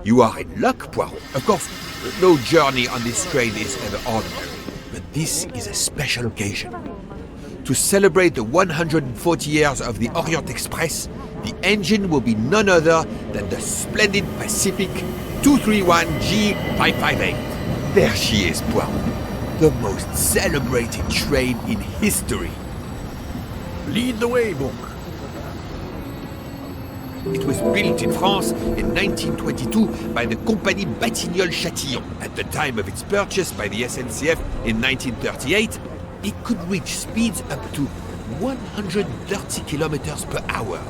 You are in luck, Poirot. Of course, no journey on this train is ever ordinary, but this is a special occasion. To celebrate the 140 years of the Orient Express, the engine will be none other than the splendid Pacific 231G558. There she is, Poirot. The most celebrated train in history. Lead the way, Book. It was built in France in 1922 by the Compagnie Batignolles-Châtillon. At the time of its purchase by the SNCF in 1938, it could reach speeds up to 130 kilometers per hour.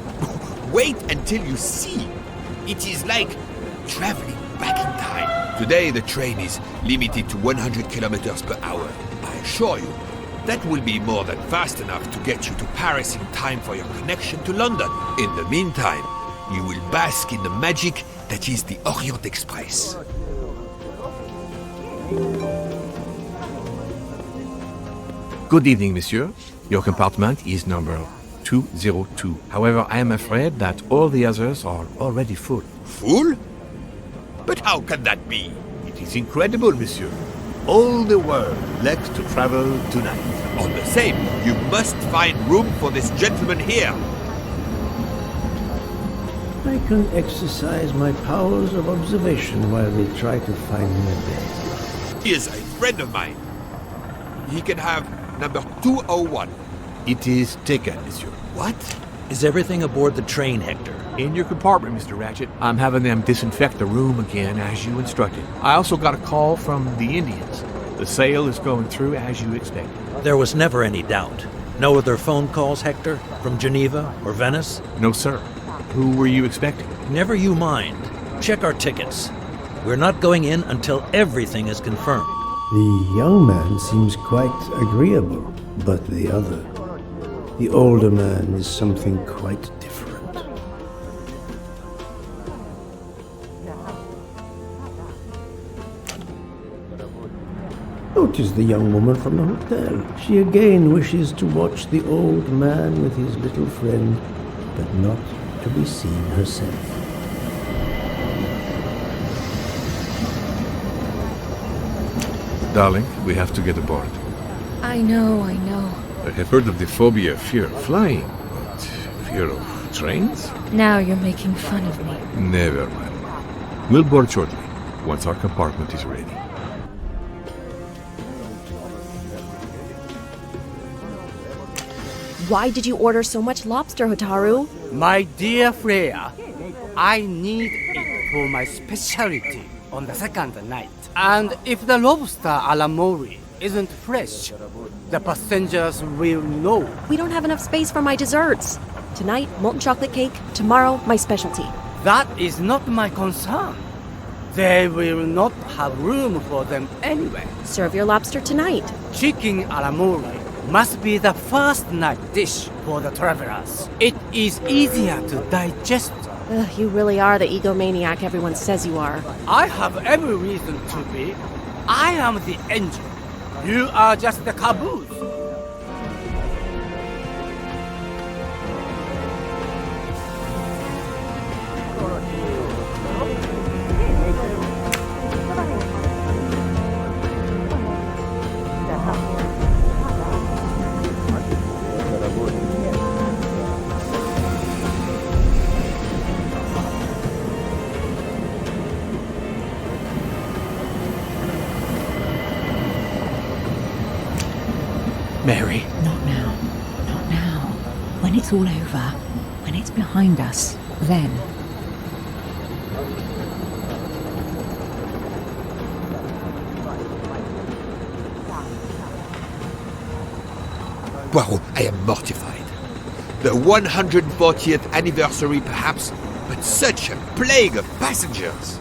Wait until you see. It is like traveling back in time. Today, the train is limited to 100 kilometers per hour. I assure you, that will be more than fast enough to get you to Paris in time for your connection to London. In the meantime, you will bask in the magic that is the Orient Express. Good evening, monsieur. Your compartment is number 202. However, I am afraid that all the others are already full. Full? But how can that be? It is incredible, monsieur. All the world likes to travel tonight. All the same, you must find room for this gentleman here. I can exercise my powers of observation while they try to find me a bed. He is a friend of mine. He can have number 201. It is taken, monsieur. What? Is everything aboard the train, Hector? In your compartment, Mr. Ratchet. I'm having them disinfect the room again as you instructed. I also got a call from the Indians. The sale is going through as you expected. There was never any doubt. No other phone calls, Hector? From Geneva or Venice? No, sir. Who were you expecting? Never you mind. Check our tickets. We're not going in until everything is confirmed. The young man seems quite agreeable, but the other, the older man, is something quite different. Notice the young woman from the hotel. She again wishes to watch the old man with his little friend, but not to be seen herself. Darling, we have to get aboard. I know. I have heard of the phobia of fear of flying, but fear of trains? Now you're making fun of me. Never mind. We'll board shortly, once our compartment is ready. Why did you order so much lobster, Hotaru? My dear Freya, I need it for my specialty on the second night. And if the lobster a la mori isn't fresh, the passengers will know. We don't have enough space for my desserts. Tonight, molten chocolate cake. Tomorrow, my specialty. That is not my concern. They will not have room for them anyway. Serve your lobster tonight. Chicken a la mori must be the first night dish for the travelers. It is easier to digest. Ugh, you really are the egomaniac everyone says you are. I have every reason to be. I am the engine. You are just the caboose. Mary. Not now. Not now. When it's all over, when it's behind us, then. Poirot, I am mortified. The 140th anniversary, perhaps, but such a plague of passengers.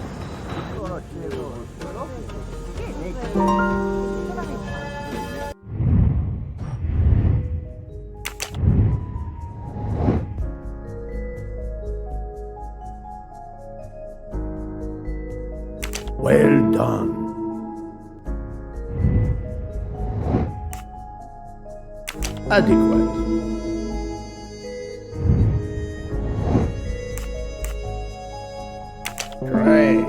Well done. Adequate. Great.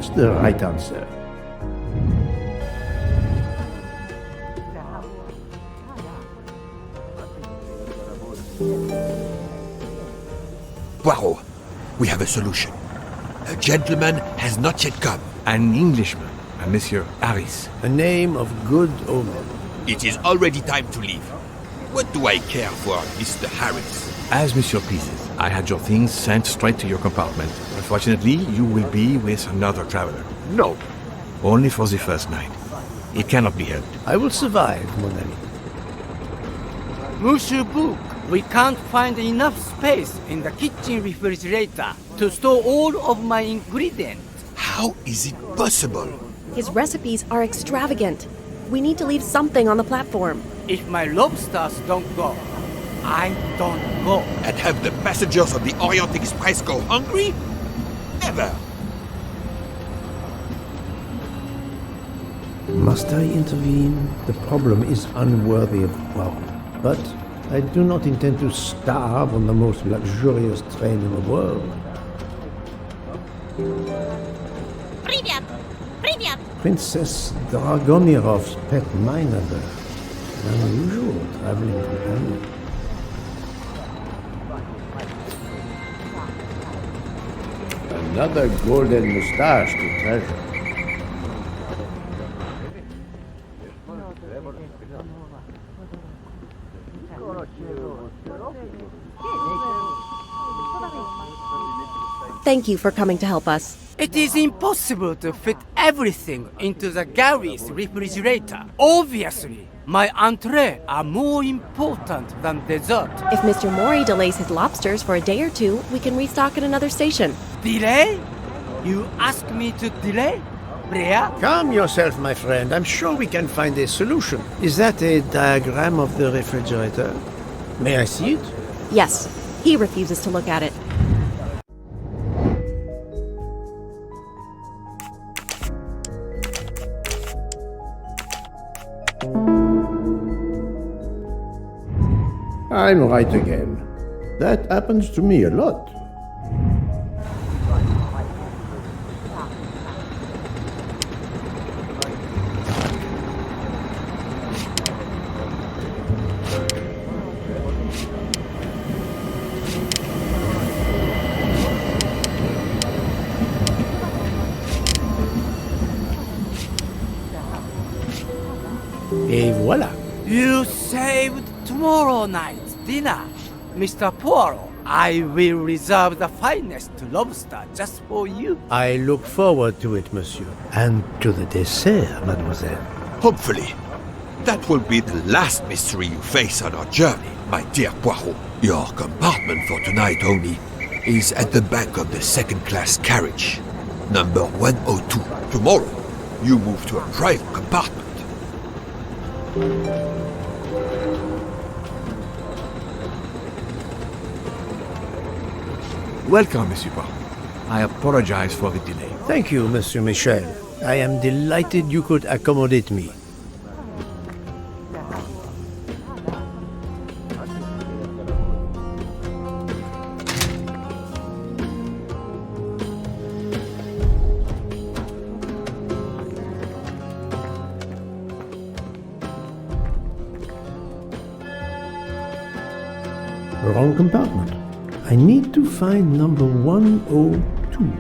What's the right answer? Poirot, we have a solution. A gentleman has not yet come. An Englishman, a Monsieur Harris. A name of good omen. It is already time to leave. What do I care for Mr. Harris? As Monsieur pleases. I had your things sent straight to your compartment. Unfortunately, you will be with another traveler. No. Only for the first night. It cannot be helped. I will survive, mon ami. Monsieur Book, we can't find enough space in the kitchen refrigerator to store all of my ingredients. How is it possible? His recipes are extravagant. We need to leave something on the platform. If my lobsters don't go, I don't go. And have the passengers of the Orient Express go hungry? Never! Must I intervene? The problem is unworthy of Poirot. But I do not intend to starve on the most luxurious train in the world. Привет! Привет! Princess Dragomirov's pet minor bird. An unusual traveling companion. Another golden moustache to treasure. Thank you for coming to help us. It is impossible to fit everything into the Gary's refrigerator. Obviously, my entrees are more important than dessert. If Mr. Mori delays his lobsters for a day or two, we can restock at another station. Delay? You ask me to delay? Brea? Calm yourself, my friend. I'm sure we can find a solution. Is that a diagram of the refrigerator? May I see it? Yes, he refuses to look at it. I'm right again. That happens to me a lot. Et voilà. You saved tomorrow night's dinner. Mr. Poirot, I will reserve the finest lobster just for you. I look forward to it, monsieur. And to the dessert, mademoiselle. Hopefully. That will be the last mystery you face on our journey, my dear Poirot. Your compartment for tonight, Oni, is at the back of the second-class carriage, number 102. Tomorrow, you move to a private compartment. Welcome, Monsieur Poirot. I apologize for the delay. Thank you, Monsieur Michel. I am delighted you could accommodate me. Wrong compartment. I need to find number 102.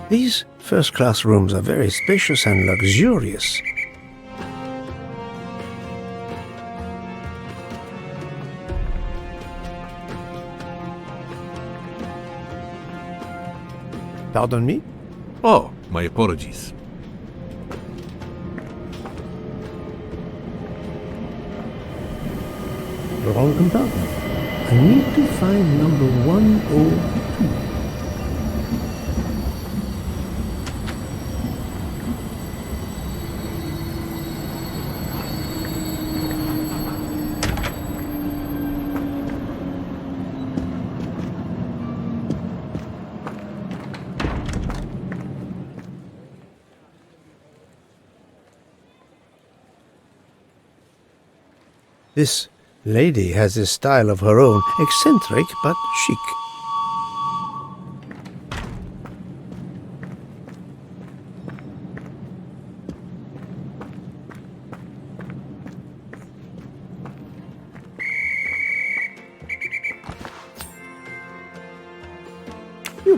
These first-class rooms are very spacious and luxurious. Pardon me? Oh, my apologies. Wrong compartment. I need to find number 102. This lady has a style of her own, eccentric but chic.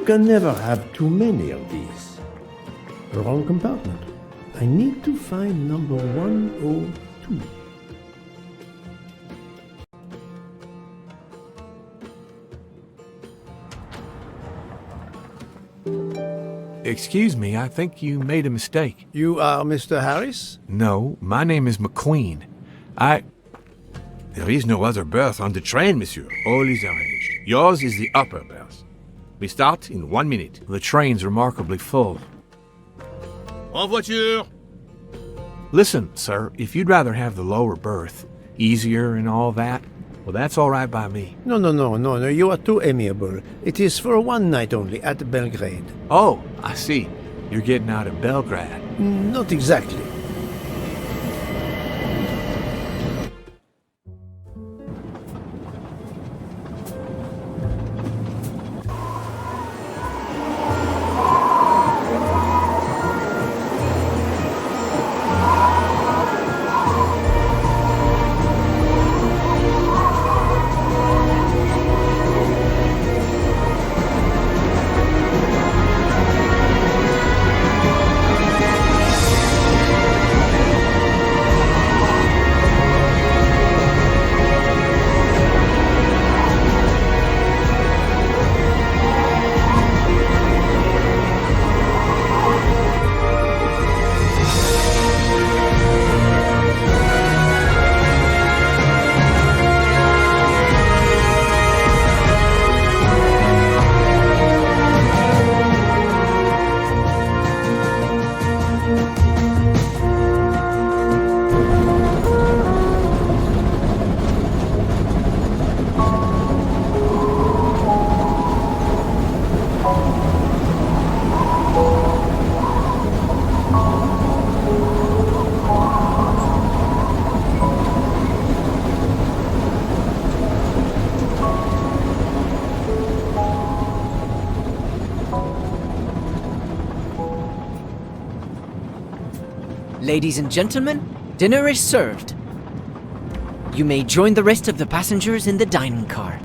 can never have too many of these. Wrong compartment. I need to find number 102. Excuse me, I think you made a mistake. You are Mr. Harris? No, my name is McQueen. There is no other berth on the train, monsieur. All is arranged. Yours is the upper berth. We start in 1 minute. The train's remarkably full. En voiture! Listen, sir, if you'd rather have the lower berth, easier and all that, well, that's all right by me. No, you are too amiable. It is for one night only, at Belgrade. Oh, I see. You're getting out of Belgrade. Not exactly. Ladies and gentlemen, dinner is served. You may join the rest of the passengers in the dining car.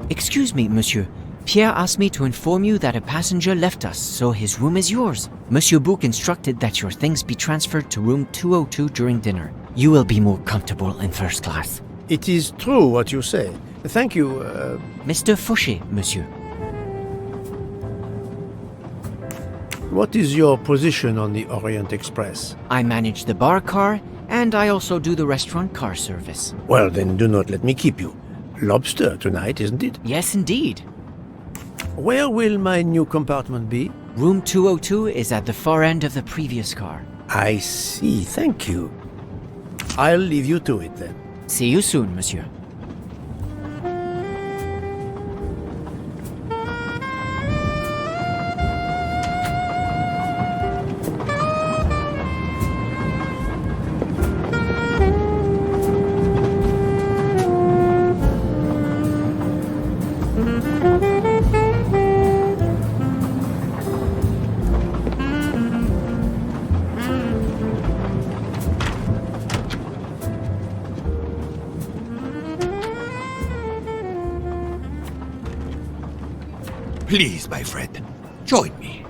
Excuse me, monsieur. Pierre asked me to inform you that a passenger left us, so his room is yours. Monsieur Bouc instructed that your things be transferred to room 202 during dinner. You will be more comfortable in first class. It is true what you say. Thank you, Mr. Fauché, monsieur. What is your position on the Orient Express? I manage the bar car, and I also do the restaurant car service. Well, then do not let me keep you. Lobster tonight, isn't it? Yes, indeed. Where will my new compartment be? Room 202 is at the far end of the previous car. I see, thank you. I'll leave you to it then. See you soon, monsieur. Please, my friend, join me.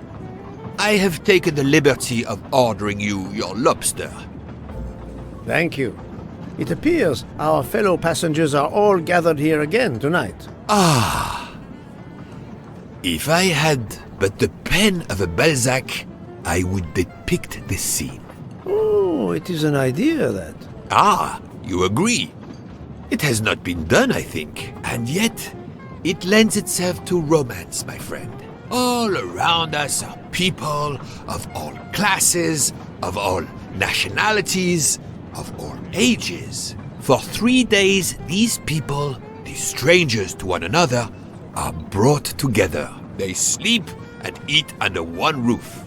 I have taken the liberty of ordering you your lobster. Thank you. It appears our fellow passengers are all gathered here again tonight. Ah. If I had but the pen of a Balzac, I would depict this scene. Oh, it is an idea, that. Ah, you agree. It has not been done, I think, and yet it lends itself to romance, my friend. All around us are people of all classes, of all nationalities, of all ages. For 3 days, these people, these strangers to one another, are brought together. They sleep and eat under one roof.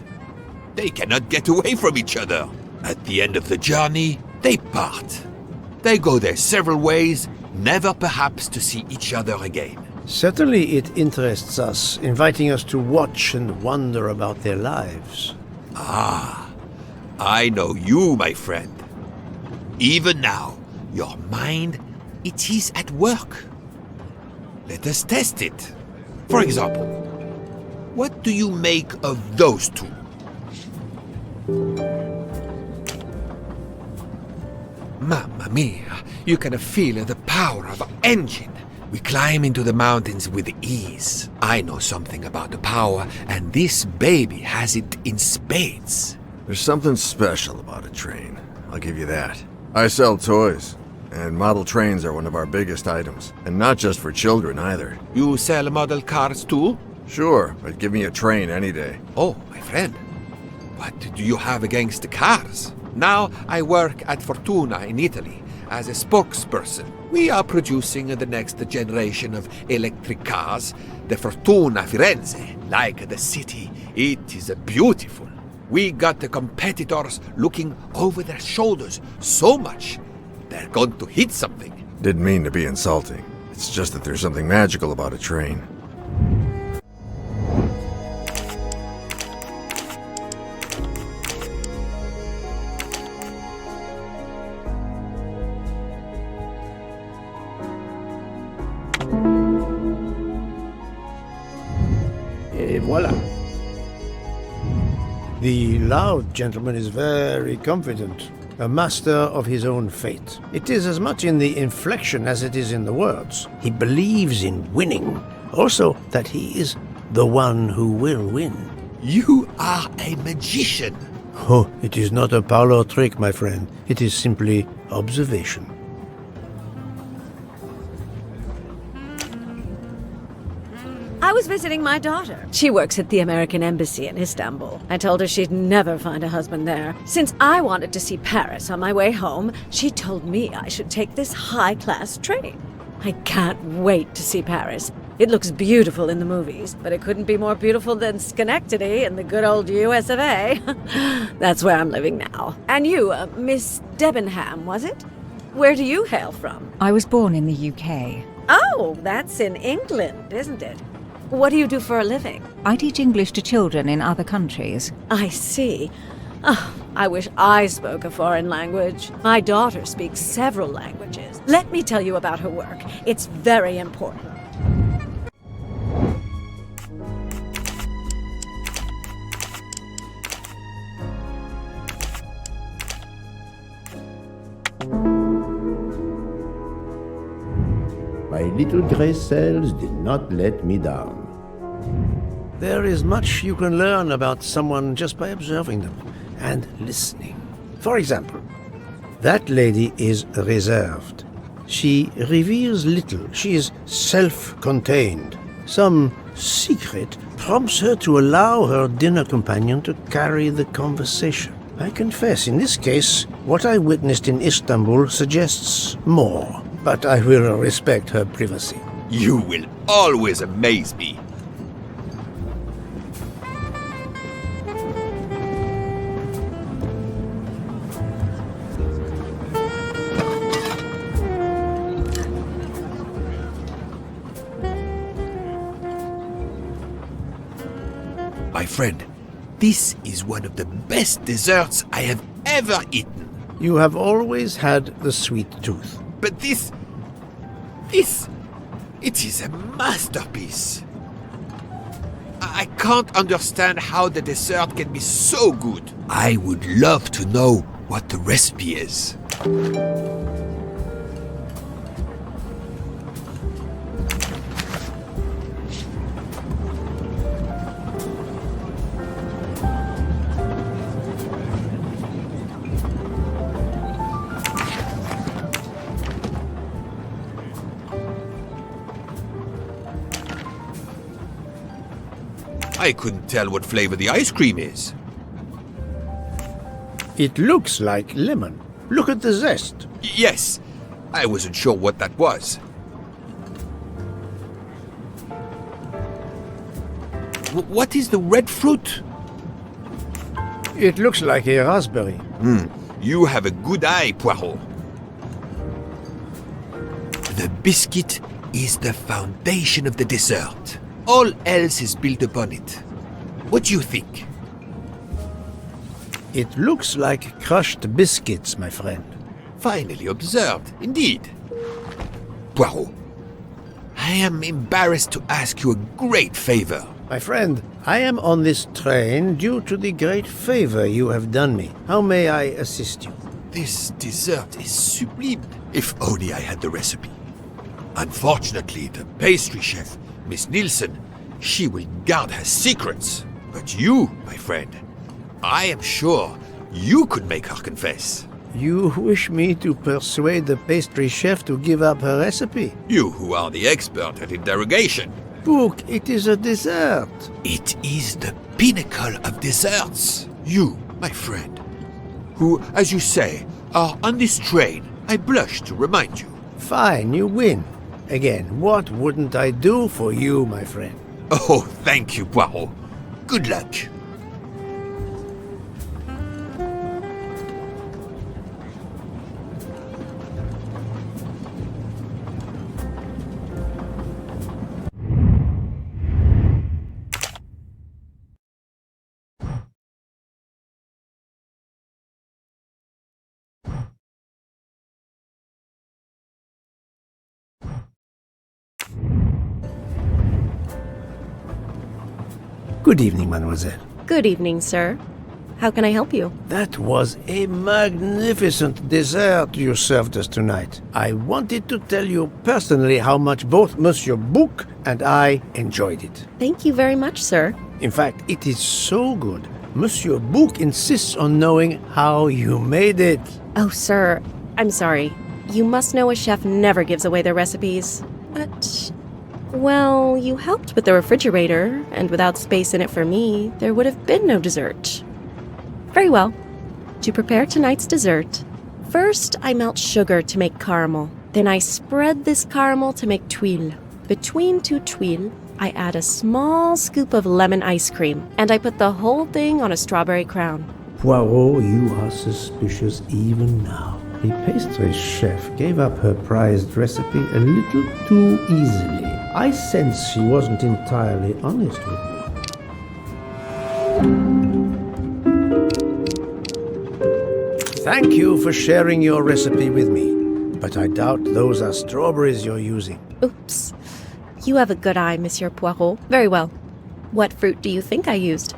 They cannot get away from each other. At the end of the journey, they part. They go their several ways, never perhaps to see each other again. Certainly it interests us, inviting us to watch and wonder about their lives. Ah, I know you, my friend. Even now, your mind, it is at work. Let us test it. For example, what do you make of those two? Mamma mia, you can feel the power of an engine. We climb into the mountains with ease. I know something about the power, and this baby has it in spades. There's something special about a train, I'll give you that. I sell toys, and model trains are one of our biggest items. And not just for children either. You sell model cars too? Sure, but give me a train any day. Oh, my friend. What do you have against the cars? Now I work at Fortuna in Italy as a spokesperson. We are producing the next generation of electric cars, the Fortuna Firenze. Like the city, it is beautiful. We got the competitors looking over their shoulders so much, they're going to hit something. Didn't mean to be insulting. It's just that there's something magical about a train. Et voilà. The loud gentleman is very confident, a master of his own fate. It is as much in the inflection as it is in the words. He believes in winning, also that he is the one who will win. You are a magician. Oh, it is not a parlor trick, my friend. It is simply observation. I was visiting my daughter. She works at the American Embassy in Istanbul. I told her she'd never find a husband there. Since I wanted to see Paris on my way home, she told me I should take this high-class train. I can't wait to see Paris. It looks beautiful in the movies, but it couldn't be more beautiful than Schenectady in the good old US of A. That's where I'm living now. And you, Miss Debenham, was it? Where do you hail from? I was born in the UK. Oh, that's in England, isn't it? What do you do for a living? I teach English to children in other countries. I see. Oh, I wish I spoke a foreign language. My daughter speaks several languages. Let me tell you about her work. It's very important. My little gray cells did not let me down. There is much you can learn about someone just by observing them and listening. For example, that lady is reserved. She reveals little. She is self-contained. Some secret prompts her to allow her dinner companion to carry the conversation. I confess, in this case, what I witnessed in Istanbul suggests more. But I will respect her privacy. You will always amaze me. My friend, this is one of the best desserts I have ever eaten. You have always had the sweet tooth. But this, it is a masterpiece. I can't understand how the dessert can be so good. I would love to know what the recipe is. I couldn't tell what flavor the ice cream is. It looks like lemon. Look at the zest. Yes, I wasn't sure what that was. What is the red fruit? It looks like a raspberry. You have a good eye, Poirot. The biscuit is the foundation of the dessert. All else is built upon it. What do you think? It looks like crushed biscuits, my friend. Finely observed, indeed. Poirot, I am embarrassed to ask you a great favor. My friend, I am on this train due to the great favor you have done me. How may I assist you? This dessert is sublime. If only I had the recipe. Unfortunately, the pastry chef, Miss Nielsen, she will guard her secrets. But you, my friend, I am sure you could make her confess. You wish me to persuade the pastry chef to give up her recipe? You who are the expert at interrogation. Book, it is a dessert. It is the pinnacle of desserts. You, my friend, who, as you say, are on this train, I blush to remind you. Fine, you win. Again, what wouldn't I do for you, my friend? Oh, thank you, Poirot. Good luck. Good evening, mademoiselle. Good evening, sir. How can I help you? That was a magnificent dessert you served us tonight. I wanted to tell you personally how much both Monsieur Bouc and I enjoyed it. Thank you very much, sir. In fact, it is so good. Monsieur Bouc insists on knowing how you made it. Oh, sir, I'm sorry. You must know a chef never gives away their recipes. But, well, you helped with the refrigerator, and without space in it for me, there would have been no dessert. Very well. To prepare tonight's dessert, first I melt sugar to make caramel. Then I spread this caramel to make tuiles. Between two tuiles, I add a small scoop of lemon ice cream, and I put the whole thing on a strawberry crown. Poirot, you are suspicious even now. The pastry chef gave up her prized recipe a little too easily. I sense she wasn't entirely honest with me. Thank you for sharing your recipe with me, but I doubt those are strawberries you're using. Oops. You have a good eye, Monsieur Poirot. Very well. What fruit do you think I used?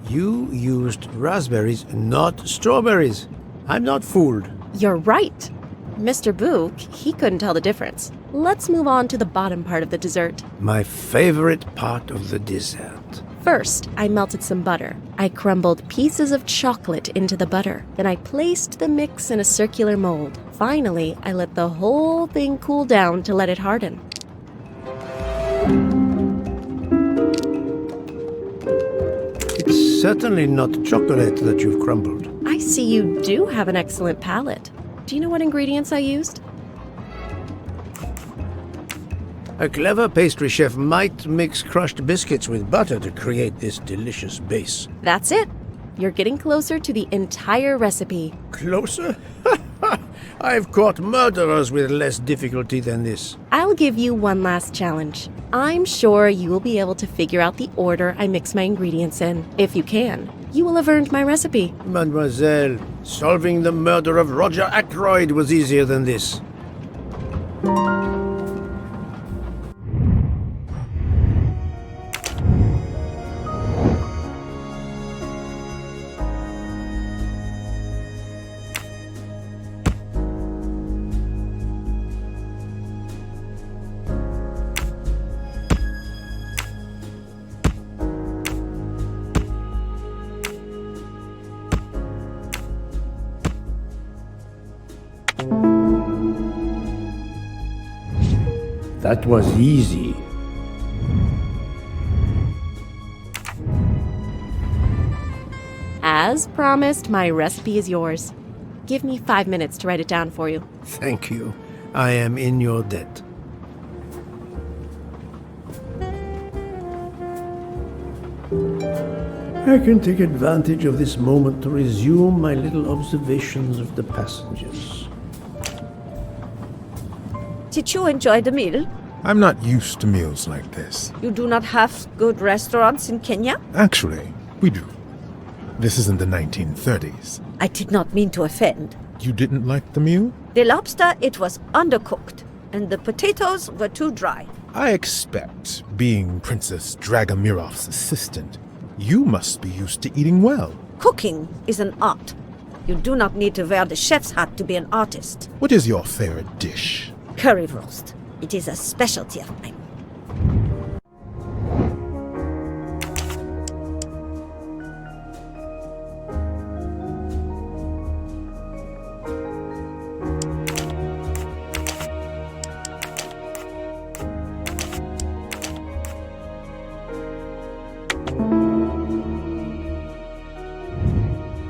You used raspberries, not strawberries. I'm not fooled. You're right. Mr. Bouc, he couldn't tell the difference. Let's move on to the bottom part of the dessert. My favorite part of the dessert. First, I melted some butter. I crumbled pieces of chocolate into the butter. Then I placed the mix in a circular mold. Finally, I let the whole thing cool down to let it harden. It's certainly not chocolate that you've crumbled. I see you do have an excellent palate. Do you know what ingredients I used? A clever pastry chef might mix crushed biscuits with butter to create this delicious base. That's it. You're getting closer to the entire recipe. Closer? I've caught murderers with less difficulty than this. I'll give you one last challenge. I'm sure you will be able to figure out the order I mix my ingredients in. If you can, you will have earned my recipe. Mademoiselle, solving the murder of Roger Ackroyd was easier than this. That was easy. As promised, my recipe is yours. Give me 5 minutes to write it down for you. Thank you. I am in your debt. I can take advantage of this moment to resume my little observations of the passengers. Did you enjoy the meal? I'm not used to meals like this. You do not have good restaurants in Kenya? Actually, we do. This isn't the 1930s. I did not mean to offend. You didn't like the meal? The lobster, it was undercooked, and the potatoes were too dry. I expect, being Princess Dragomirov's assistant, you must be used to eating well. Cooking is an art. You do not need to wear the chef's hat to be an artist. What is your favorite dish? Currywurst. It is a specialty of mine.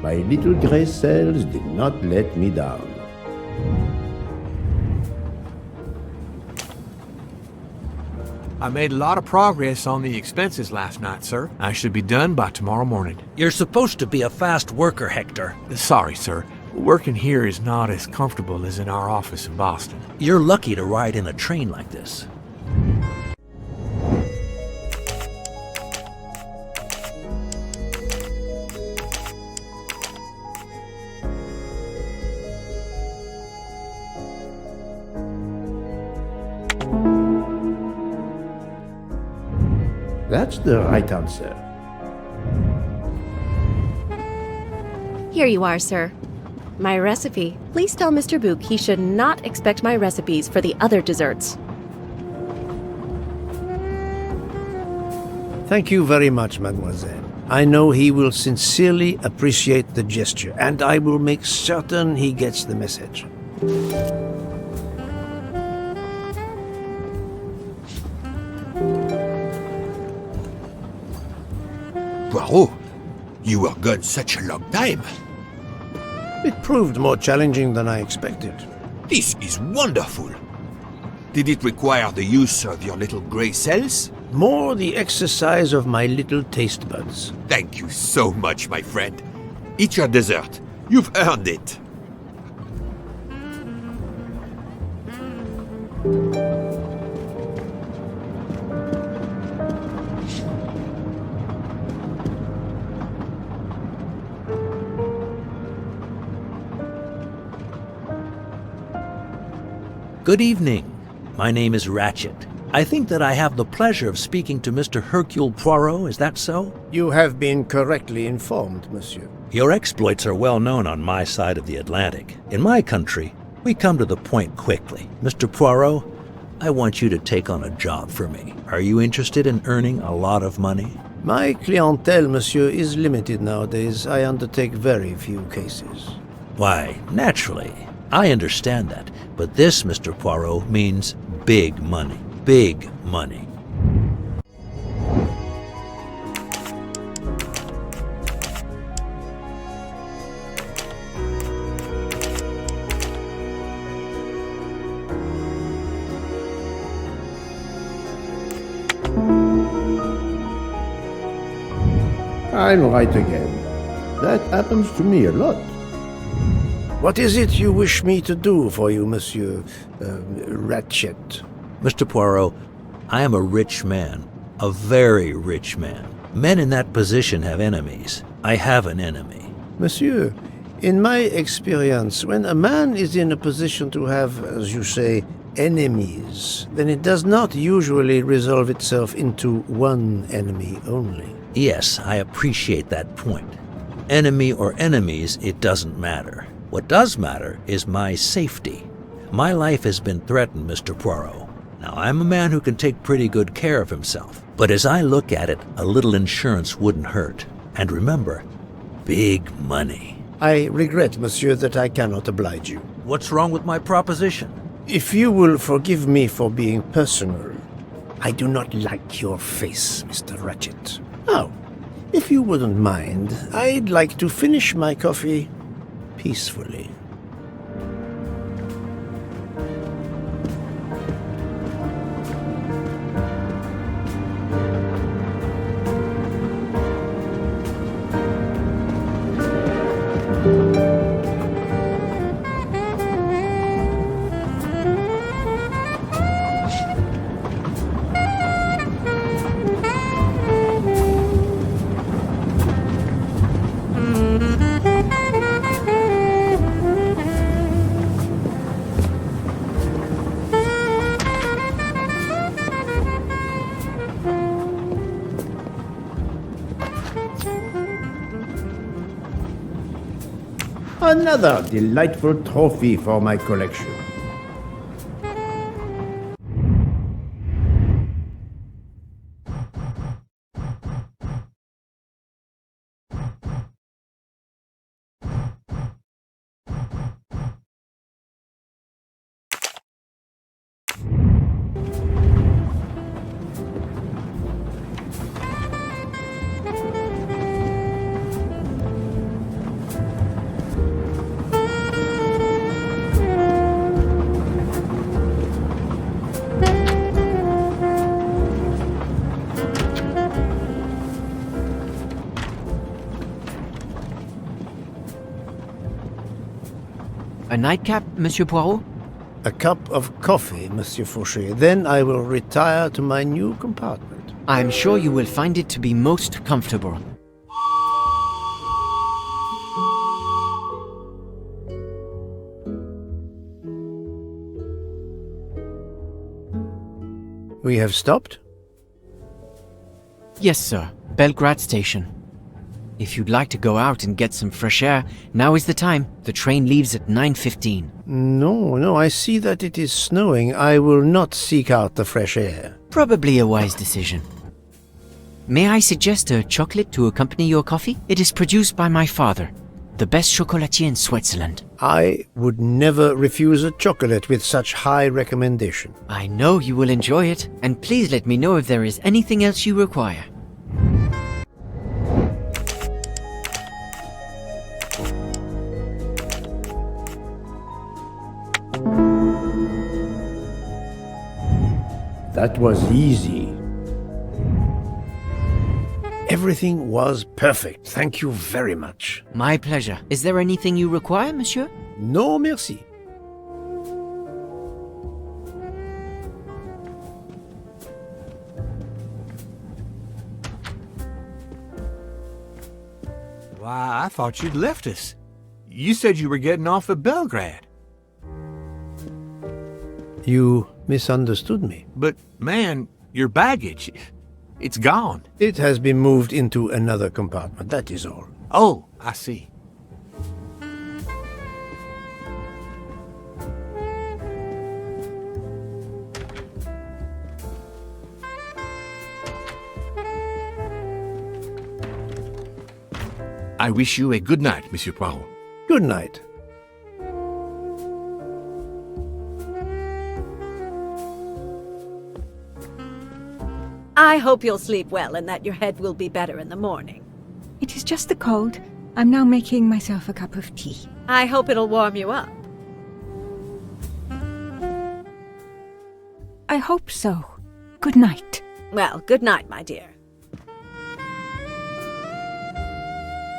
My little gray cells did not let me down. I made a lot of progress on the expenses last night, sir. I should be done by tomorrow morning. You're supposed to be a fast worker, Hector. Sorry, sir. Working here is not as comfortable as in our office in Boston. You're lucky to ride in a train like this. That's the right answer. Here you are, sir. My recipe. Please tell Mr. Book he should not expect my recipes for the other desserts. Thank you very much, mademoiselle. I know he will sincerely appreciate the gesture, and I will make certain he gets the message. Poirot, you were gone such a long time. It proved more challenging than I expected. This is wonderful. Did it require the use of your little grey cells? More the exercise of my little taste buds. Thank you so much, my friend. Eat your dessert. You've earned it. Good evening. My name is Ratchet. I think that I have the pleasure of speaking to Mr. Hercule Poirot, is that so? You have been correctly informed, monsieur. Your exploits are well known on my side of the Atlantic. In my country, we come to the point quickly. Mr. Poirot, I want you to take on a job for me. Are you interested in earning a lot of money? My clientele, monsieur, is limited nowadays. I undertake very few cases. Why, naturally. I understand that. But this, Mr. Poirot, means big money. Big money. I'm right again. That happens to me a lot. What is it you wish me to do for you, Monsieur Ratchet? Mr. Poirot, I am a rich man. A very rich man. Men in that position have enemies. I have an enemy. Monsieur, in my experience, when a man is in a position to have, as you say, enemies, then it does not usually resolve itself into one enemy only. Yes, I appreciate that point. Enemy or enemies, it doesn't matter. What does matter is my safety. My life has been threatened, Mr. Poirot. Now, I'm a man who can take pretty good care of himself. But as I look at it, a little insurance wouldn't hurt. And remember, big money. I regret, monsieur, that I cannot oblige you. What's wrong with my proposition? If you will forgive me for being personal, I do not like your face, Mr. Ratchet. Now, if you wouldn't mind, I'd like to finish my coffee peacefully. Another delightful trophy for my collection. A nightcap, Monsieur Poirot? A cup of coffee, Monsieur Fauché. Then I will retire to my new compartment. I'm sure you will find it to be most comfortable. We have stopped? Yes, sir. Belgrade Station. If you'd like to go out and get some fresh air, now is the time. The train leaves at 9:15. No, I see that it is snowing. I will not seek out the fresh air. Probably a wise decision. May I suggest a chocolate to accompany your coffee? It is produced by my father, the best chocolatier in Switzerland. I would never refuse a chocolate with such high recommendation. I know you will enjoy it, and please let me know if there is anything else you require. That was easy. Everything was perfect. Thank you very much. My pleasure. Is there anything you require, monsieur? No, merci. Why, I thought you'd left us. You said you were getting off at Belgrade. You misunderstood me. But, man, your baggage, it's gone. It has been moved into another compartment, that is all. Oh, I see. I wish you a good night, Monsieur Poirot. Good night. I hope you'll sleep well and that your head will be better in the morning. It is just the cold. I'm now making myself a cup of tea. I hope it'll warm you up. I hope so. Good night. Well, good night, my dear.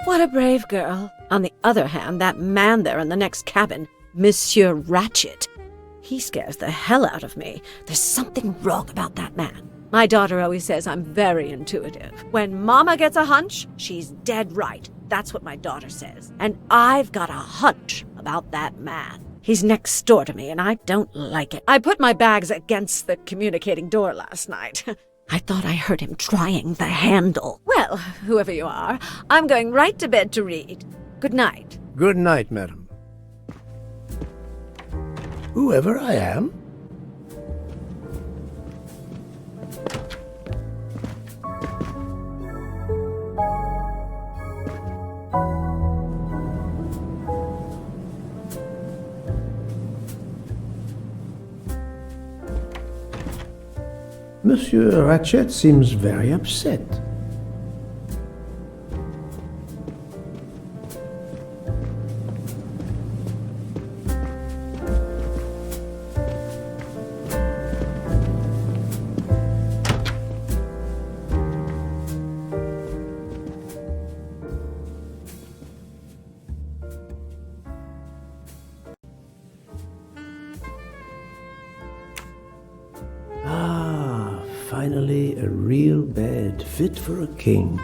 What a brave girl. On the other hand, that man there in the next cabin, Monsieur Ratchet, he scares the hell out of me. There's something wrong about that man. My daughter always says I'm very intuitive. When Mama gets a hunch, she's dead right. That's what my daughter says. And I've got a hunch about that man. He's next door to me, and I don't like it. I put my bags against the communicating door last night. I thought I heard him trying the handle. Well, whoever you are, I'm going right to bed to read. Good night. Good night, madam. Whoever I am? Monsieur Ratchet seems very upset. Finally, a real bed fit for a king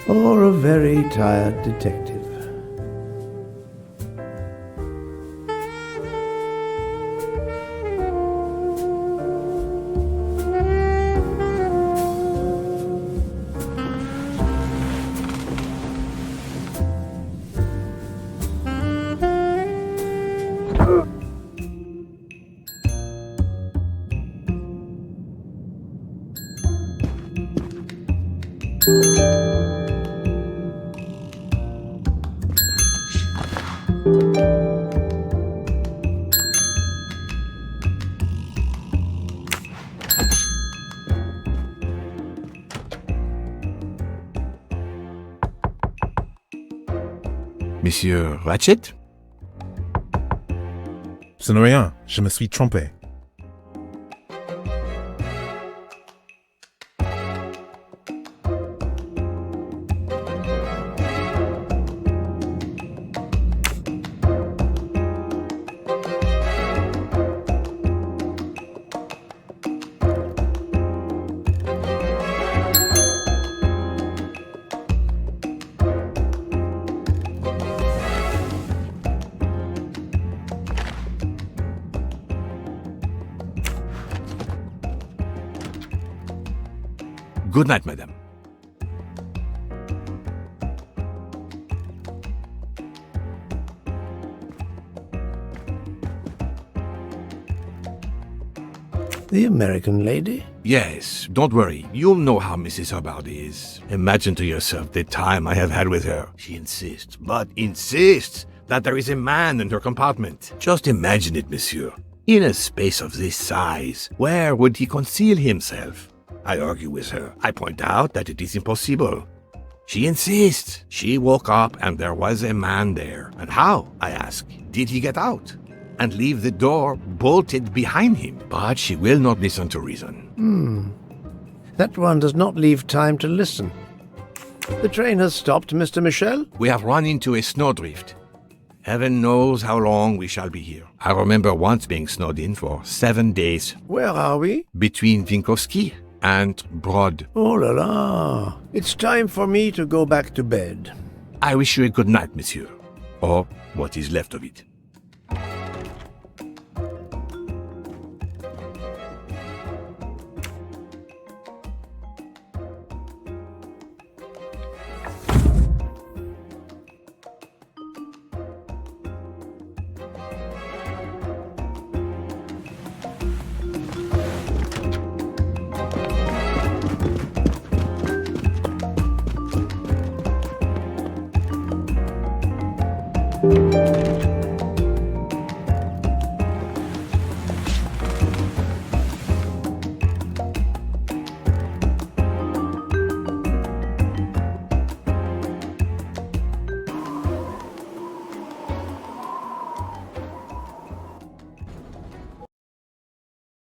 or a very tired detective. Monsieur Ratchet? Ce n'est rien, je me suis trompé. Good night, madame. The American lady? Yes, don't worry. You'll know how Mrs. Hubbard is. Imagine to yourself the time I have had with her. She insists, but insists, that there is a man in her compartment. Just imagine it, monsieur. In a space of this size, where would he conceal himself? I argue with her. I point out that it is impossible. She insists. She woke up and there was a man there. And how, I ask, did he get out? And leave the door bolted behind him? But she will not listen to reason. That one does not leave time to listen. The train has stopped, Mr. Michel? We have run into a snowdrift. Heaven knows how long we shall be here. I remember once being snowed in for 7 days. Where are we? Between Vinkovsky and Brod. Oh la la. It's time for me to go back to bed. I wish you a good night, monsieur. Or what is left of it.